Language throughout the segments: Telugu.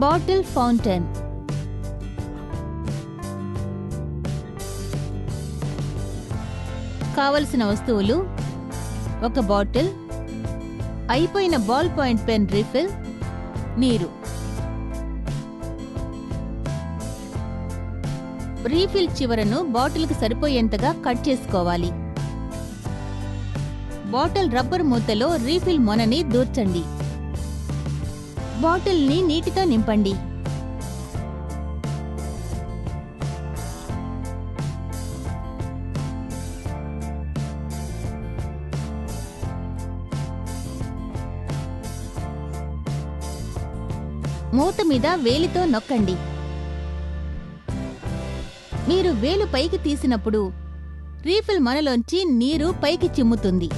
Bottle fountain. కావలసిన వస్తువులు: ఒక బాటిల్, అయిపోయిన బాల్ పాయింట్ పెన్ రీఫిల్, నీరు. రీఫిల్ చివరను బాటిల్కి సరిపోయేంతగా కట్ చేసుకోవాలి. బాటిల్ రబ్బర్ మూతలో రీఫిల్ మొనని దూర్చండి. బాటిల్ని నీటితో నింపండి. మూత మీద వేలితో నొక్కండి. మీరు వేలు పైకి తీసినప్పుడు రీఫిల్ మొనలోంచి నీరు పైకి చిమ్ముతుంది.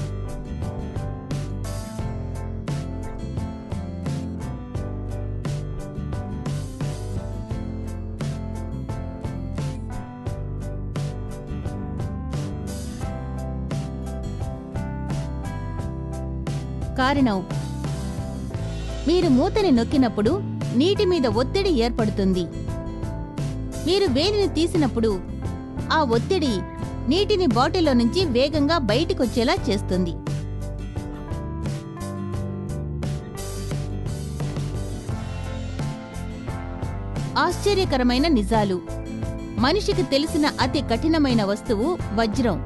కారణం: మీరు మూతని నొక్కినప్పుడు నీటి మీద ఒత్తిడి ఏర్పడుతుంది. మీరు వేలిని తీసినప్పుడు ఆ ఒత్తిడి నీటిని బాటిల్లో నుంచి వేగంగా బయటికొచ్చేలా చేస్తుంది. ఆశ్చర్యకరమైన నిజాలు. మనిషికి తెలిసిన అతి కఠినమైన వస్తువు వజ్రం.